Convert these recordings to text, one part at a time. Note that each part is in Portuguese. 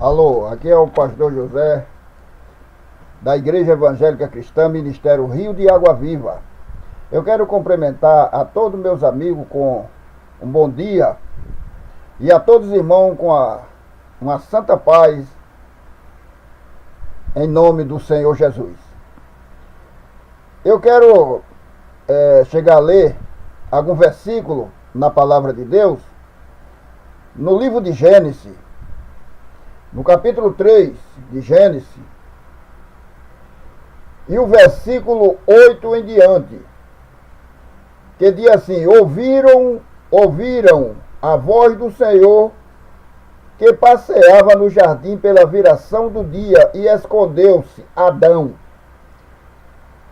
Alô, aqui é o pastor José, da Igreja Evangélica Cristã, Ministério Rio de Água Viva. Eu quero cumprimentar a todos meus amigos com um bom dia e a todos os irmãos com uma santa paz, em nome do Senhor Jesus. Eu quero chegar a ler algum versículo na palavra de Deus, no livro de Gênesis, no capítulo 3 de Gênesis, e o versículo 8 em diante, que diz assim: ouviram a voz do Senhor que passeava no jardim pela viração do dia, e escondeu-se Adão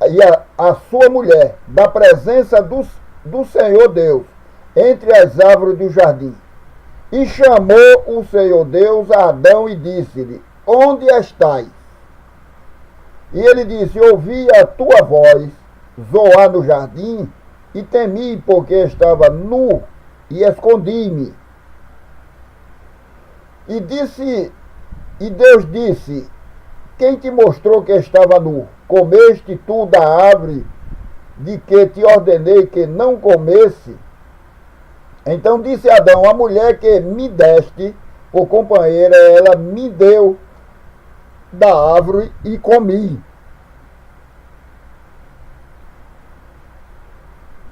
e a sua mulher da presença do Senhor Deus entre as árvores do jardim. E chamou o Senhor Deus a Adão e disse-lhe: onde estás? E ele disse: ouvi a tua voz zoar no jardim, e temi, porque estava nu, e escondi-me. E Deus disse: quem te mostrou que estava nu? Comeste tu da árvore de que te ordenei que não comesse? Então disse Adão: a mulher que me deste por companheira, ela me deu da árvore e comi.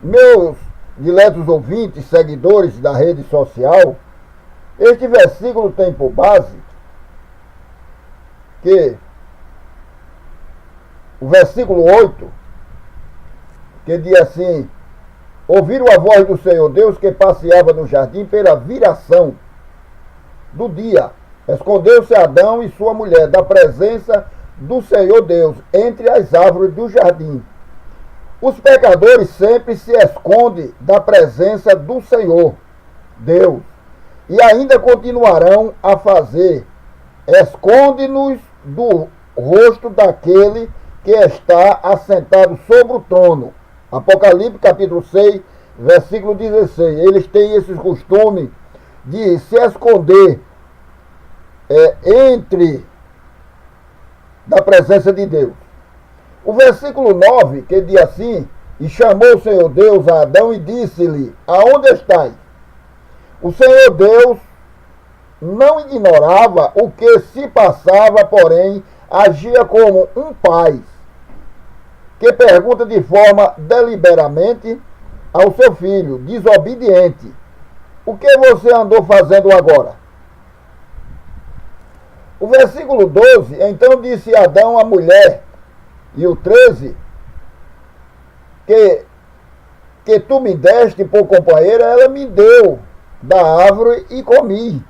Meus diletos ouvintes, seguidores da rede social, este versículo tem por base que o versículo 8, que diz assim: ouviram a voz do Senhor Deus que passeava no jardim pela viração do dia. Escondeu-se Adão e sua mulher da presença do Senhor Deus entre as árvores do jardim. Os pecadores sempre se escondem da presença do Senhor Deus e ainda continuarão a fazer. Esconde-nos do rosto daquele que está assentado sobre o trono. Apocalipse capítulo 6, versículo 16. Eles têm esse costume de se esconder da presença de Deus. O versículo 9, que diz assim: e chamou o Senhor Deus a Adão e disse-lhe: aonde estás? O Senhor Deus não ignorava o que se passava, porém agia como um pai que pergunta de forma deliberadamente ao seu filho desobediente: o que você andou fazendo agora? O versículo 12, então disse Adão à mulher, e o 13, que tu me deste por companheira, ela me deu da árvore e comi.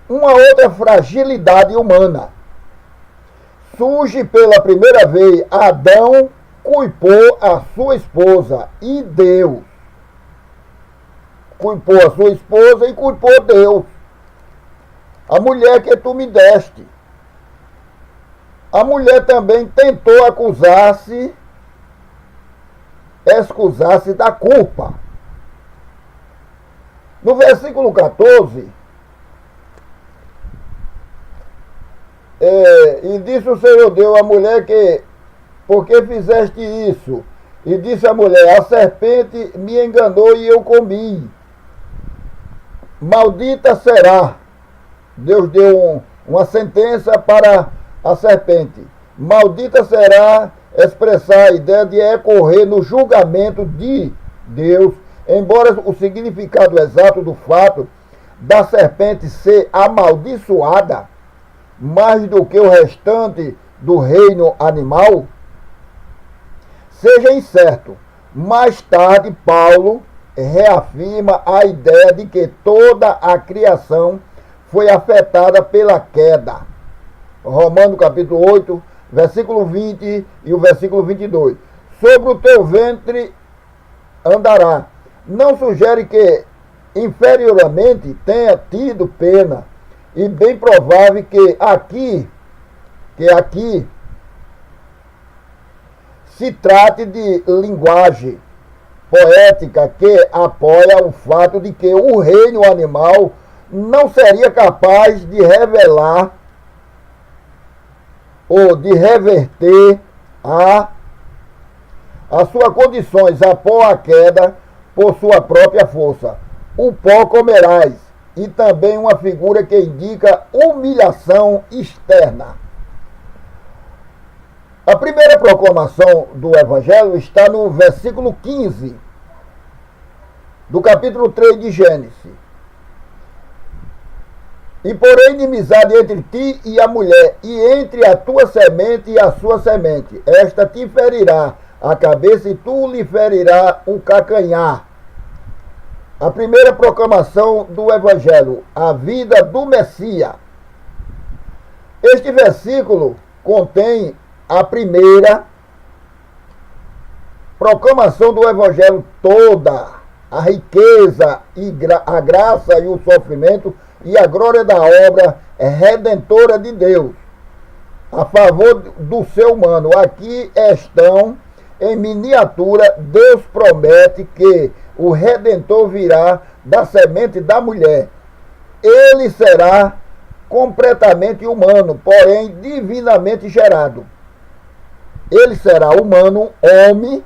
Uma outra fragilidade humana. Surge pela primeira vez. Adão culpou a sua esposa e Deus. Culpou a sua esposa e culpou Deus. A mulher que tu me deste. A mulher também tentou excusar-se da culpa. No versículo 14, e disse o Senhor Deus à mulher que: por que fizeste isso? E disse a mulher: a serpente me enganou e eu comi. Maldita será. Deus deu uma sentença para a serpente. Maldita será expressar a ideia de recorrer no julgamento de Deus, embora o significado exato do fato da serpente ser amaldiçoada mais do que o restante do reino animal seja incerto. Mais tarde, Paulo reafirma a ideia de que toda a criação foi afetada pela queda. Romanos capítulo 8, versículo 20 e o versículo 22. Sobre o teu ventre andará. Não sugere que inferiormente tenha tido pena, e bem provável que aqui se trate de linguagem poética que apoia o fato de que o reino animal não seria capaz de revelar ou de reverter as suas condições após a queda por sua própria força. O pó comerás, e também uma figura que indica humilhação externa. A primeira proclamação do Evangelho está no versículo 15 do capítulo 3 de Gênesis. E porém inimizade entre ti e a mulher, e entre a tua semente e a sua semente. Esta te ferirá a cabeça e tu lhe ferirá o calcanhar. A primeira proclamação do Evangelho, a vida do Messias. Este versículo contém a primeira proclamação do Evangelho toda, a riqueza, e a graça e o sofrimento e a glória da obra redentora de Deus a favor do ser humano. Aqui estão em miniatura. Deus promete que o Redentor virá da semente da mulher. Ele será completamente humano, porém divinamente gerado. Ele será humano, homem,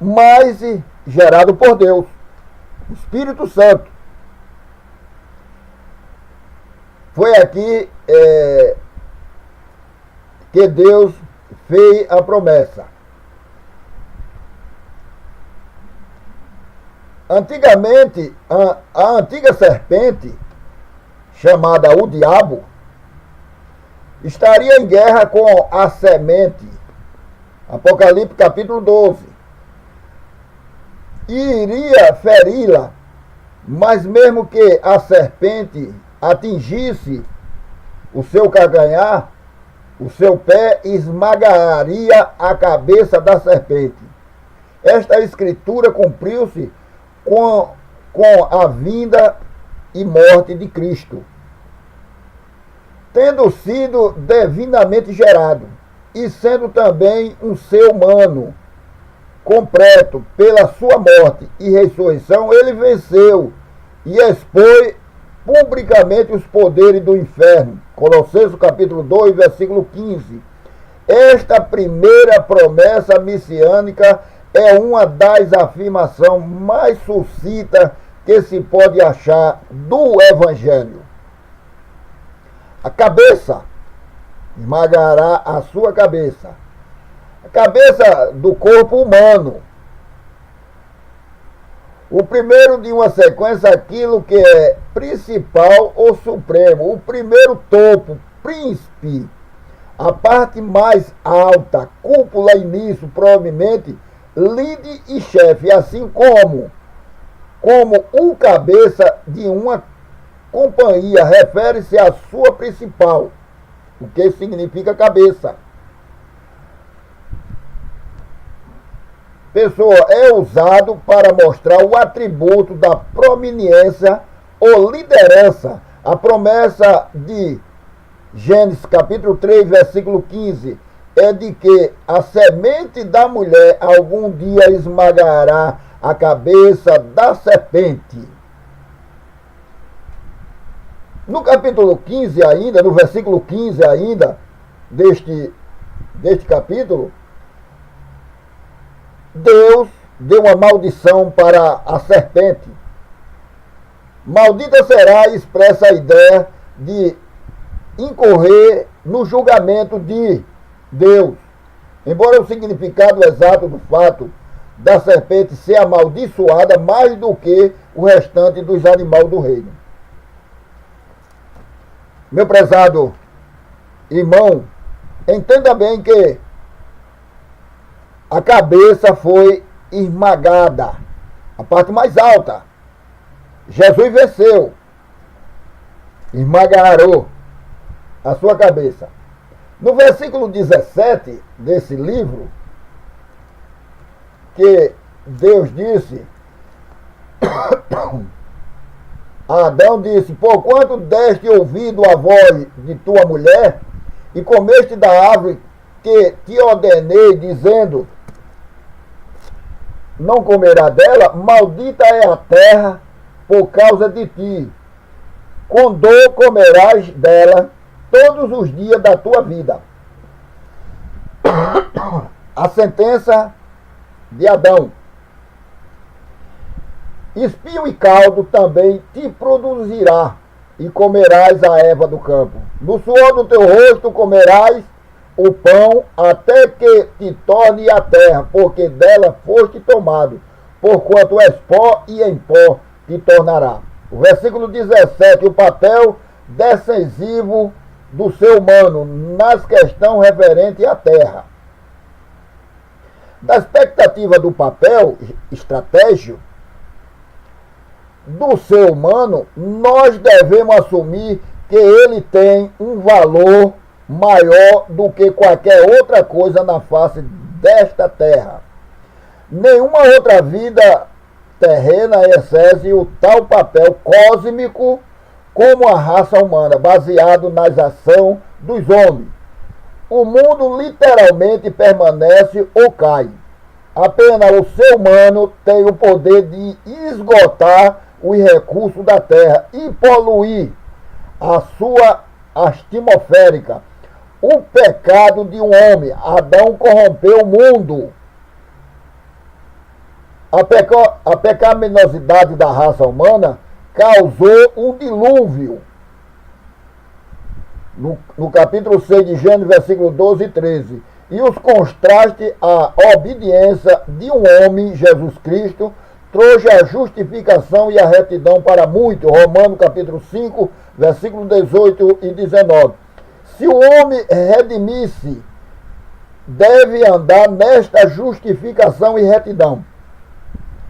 mas gerado por Deus, o Espírito Santo. Foi aqui que Deus fez a promessa. Antigamente, a antiga serpente, chamada o diabo, estaria em guerra com a semente. Apocalipse capítulo 12. E iria feri-la, mas mesmo que a serpente atingisse o seu calcanhar, o seu pé esmagaria a cabeça da serpente. Esta escritura cumpriu-se com a vinda e morte de Cristo, tendo sido divinamente gerado e sendo também um ser humano completo pela sua morte e ressurreição. Ele venceu e expôs publicamente os poderes do inferno. Colossenses capítulo 2, versículo 15. Esta primeira promessa messiânica é uma das afirmações mais sucintas que se pode achar do Evangelho. A cabeça esmagará a sua cabeça. A cabeça do corpo humano. O primeiro de uma sequência, aquilo que é principal ou supremo. O primeiro topo, príncipe. A parte mais alta, cúpula, início, provavelmente, líder e chefe. Assim como o cabeça de uma companhia refere-se à sua principal. O que significa cabeça. Pessoa é usado para mostrar o atributo da prominência ou liderança. A promessa de Gênesis capítulo 3, versículo 15, é de que a semente da mulher algum dia esmagará a cabeça da serpente. No capítulo 15 ainda, no versículo 15 ainda, deste capítulo, Deus deu uma maldição para a serpente. Maldita será, expressa a ideia de incorrer no julgamento de Deus. Embora o significado exato do fato da serpente ser amaldiçoada mais do que o restante dos animais do reino. Meu prezado irmão, entenda bem que a cabeça foi esmagada, a parte mais alta. Jesus venceu, esmagarou a sua cabeça. No versículo 17 desse livro, que Deus disse, Adão disse: porquanto deste ouvido a voz de tua mulher, e comeste da árvore que te ordenei, dizendo, não comerá dela, maldita é a terra por causa de ti. com dor comerás dela todos os dias da tua vida. A sentença de Adão. Espinho e caldo também te produzirá, e comerás a erva do campo. No suor do teu rosto comerás o pão, até que te torne a terra, porque dela foste tomado, porquanto és pó, e em pó te tornará. O versículo 17, o papel decisivo do ser humano nas questões referentes à terra. Da expectativa do papel estratégico do ser humano, nós devemos assumir que ele tem um valor maior do que qualquer outra coisa na face desta terra. Nenhuma outra vida terrena exerce o tal papel cósmico como a raça humana, baseado nas ações dos homens. O mundo literalmente permanece ou cai. Apenas o ser humano tem o poder de esgotar os recursos da terra e poluir a sua atmosférica. O pecado de um homem, Adão, corrompeu o mundo. A pecaminosidade da raça humana causou um dilúvio. No capítulo 6 de Gênesis, versículo 12 e 13. E os contrastes à obediência de um homem, Jesus Cristo, trouxe a justificação e a retidão para muitos. Romanos capítulo 5, versículo 18 e 19. Se o homem redimisse, deve andar nesta justificação e retidão.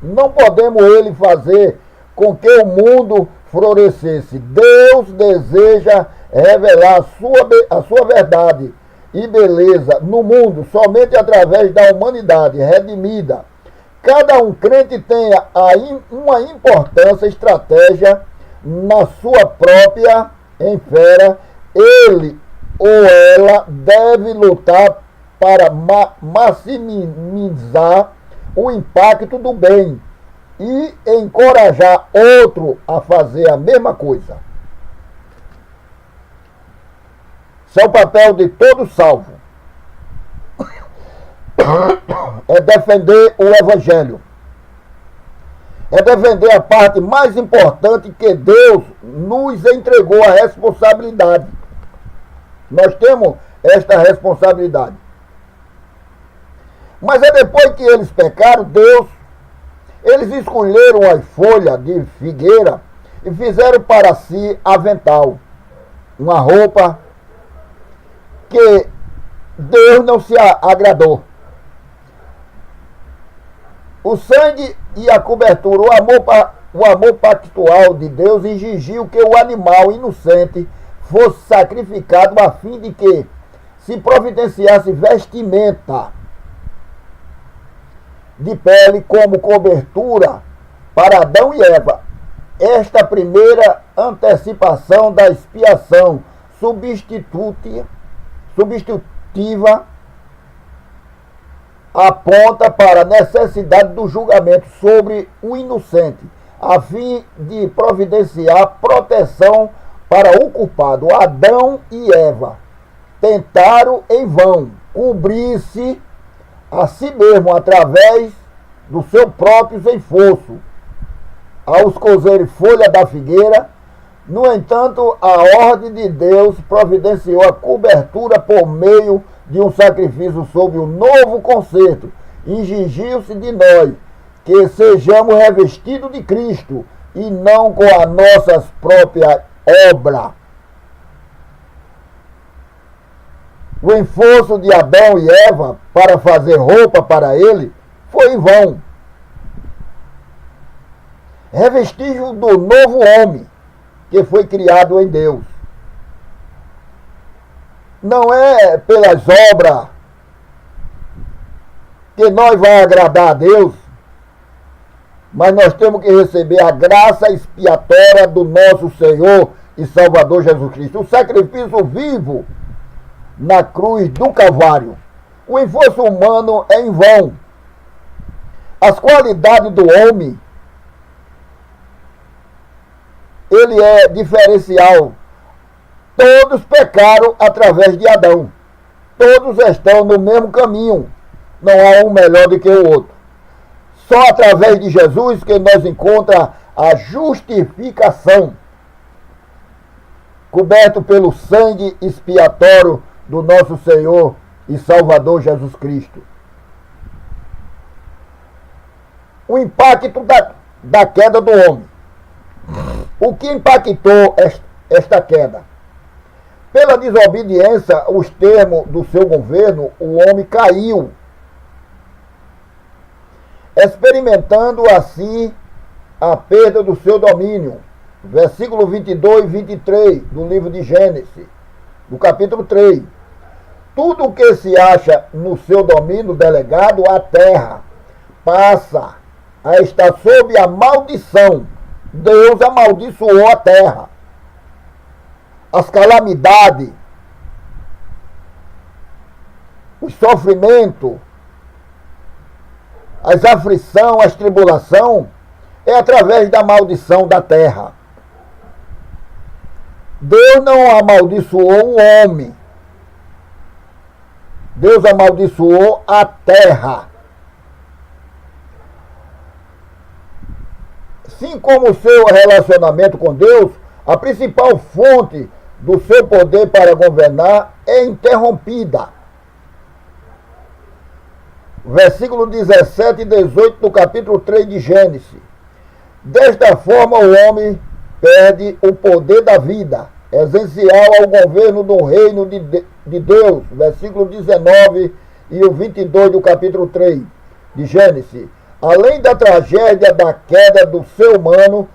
Não podemos ele fazer com que o mundo florescesse. Deus deseja revelar a sua verdade e beleza no mundo somente através da humanidade redimida. Cada um crente tem uma importância, estratégia na sua própria esfera. Ele ou ela deve lutar para maximizar o impacto do bem e encorajar outro a fazer a mesma coisa. Esse é o papel de todo salvo. É defender o Evangelho. É defender a parte mais importante que Deus nos entregou, a responsabilidade. Nós temos esta responsabilidade. Mas é depois que eles pecaram, eles escolheram as folhas de figueira e fizeram para si avental, uma roupa que Deus não se agradou. O sangue e a cobertura, o amor pactual de Deus exigiu que o animal inocente fosse sacrificado a fim de que se providenciasse vestimenta de pele como cobertura para Adão e Eva. Esta primeira antecipação da expiação substitutiva aponta para a necessidade do julgamento sobre o inocente, a fim de providenciar proteção para o culpado. Adão e Eva tentaram em vão cobrir-se a si mesmo através do seu próprio esforço aos cozer folha da figueira. No entanto, a ordem de Deus providenciou a cobertura por meio de um sacrifício sob o novo concerto. Exigiu-se de nós que sejamos revestidos de Cristo e não com as nossas próprias obras. O esforço de Adão e Eva para fazer roupa para ele foi em vão. É vestígio do novo homem que foi criado em Deus. Não é pelas obras que nós vamos agradar a Deus, mas nós temos que receber a graça expiatória do nosso Senhor e Salvador Jesus Cristo. O sacrifício vivo na cruz do Calvário. O esforço humano é em vão. As qualidades do homem ele é diferencial. Todos pecaram através de Adão. Todos estão no mesmo caminho. Não há um melhor do que o outro. Só através de Jesus que nós encontramos a justificação, coberto pelo sangue expiatório do nosso Senhor e Salvador Jesus Cristo. O impacto da queda do homem. O que impactou esta queda? Pela desobediência, os termos do seu governo, o homem caiu, experimentando assim a perda do seu domínio. Versículo 22 e 23 do livro de Gênesis, do capítulo 3. Tudo o que se acha no seu domínio delegado à terra passa a estar sob a maldição. Deus amaldiçoou a terra. As calamidades, o sofrimento, as aflições, as tribulações, é através da maldição da terra. Deus não amaldiçoou o homem. Deus amaldiçoou a terra. Assim como o seu relacionamento com Deus, a principal fonte do seu poder para governar é interrompida. Versículo 17 e 18 do capítulo 3 de Gênesis. Desta forma o homem perde o poder da vida, essencial ao governo do reino de Deus. Versículo 19 e o 22 do capítulo 3 de Gênesis. Além da tragédia da queda do ser humano,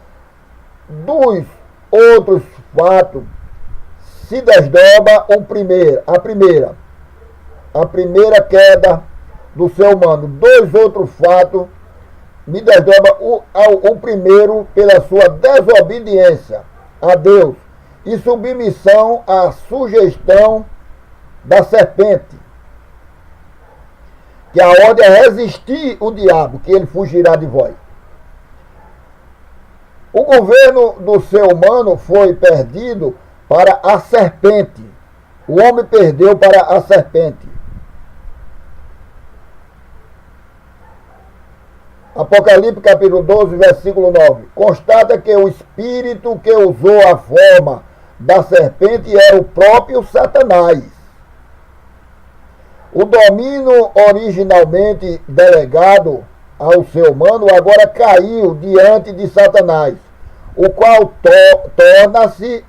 dos outros fatos se desdobra a primeira queda do ser humano. Dois outros fatos me desdobra o primeiro pela sua desobediência a Deus e submissão à sugestão da serpente, que a ordem é resistir o diabo, que ele fugirá de vós. O governo do ser humano foi perdido para a serpente. O homem perdeu para a serpente. Apocalipse capítulo 12, versículo 9. Constata que o espírito que usou a forma da serpente era o próprio Satanás. O domínio originalmente delegado ao ser humano agora caiu diante de Satanás, o qual torna-se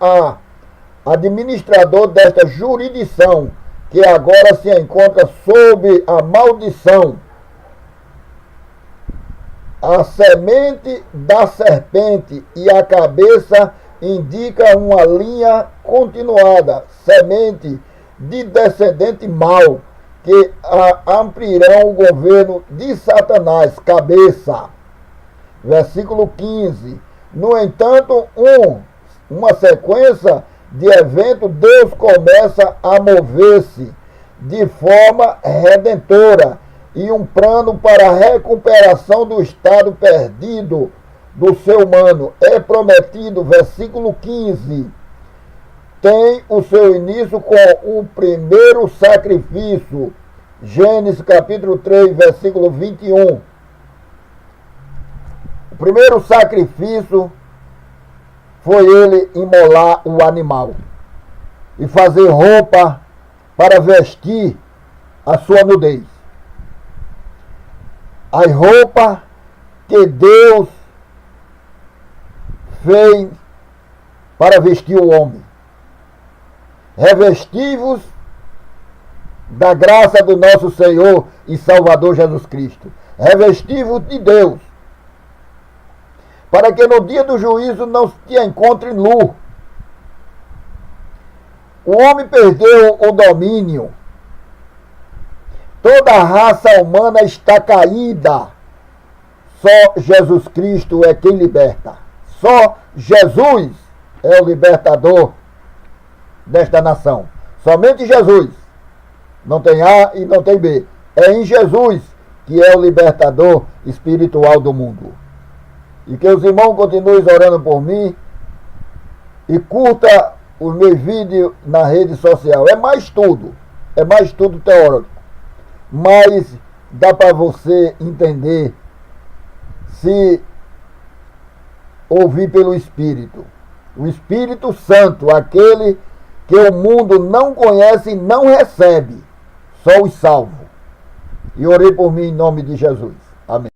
administrador desta jurisdição, que agora se encontra sob a maldição. A semente da serpente e a cabeça indica uma linha continuada, semente de descendente mau, que ampliarão o governo de Satanás, cabeça. Versículo 15. No entanto, uma sequência de eventos, Deus começa a mover-se de forma redentora e um plano para a recuperação do estado perdido do ser humano é prometido. Versículo 15. Tem o seu início com o primeiro sacrifício. Gênesis capítulo 3, versículo 21. O primeiro sacrifício foi ele imolar o animal e fazer roupa para vestir a sua nudez. As roupas que Deus fez para vestir o homem. Revestivos da graça do nosso Senhor e Salvador Jesus Cristo. Revestivos de Deus, para que no dia do juízo não te encontre nu. O homem perdeu o domínio. Toda a raça humana está caída. Só Jesus Cristo é quem liberta. Só Jesus é o libertador desta nação. Somente Jesus. Não tem A e não tem B. É em Jesus que é o libertador espiritual do mundo. E que os irmãos continuem orando por mim, e curta os meus vídeos na rede social. É mais estudo teórico, mas dá para você entender se ouvir pelo Espírito. O Espírito Santo, aquele que o mundo não conhece e não recebe, só os salvos. E orei por mim em nome de Jesus. Amém.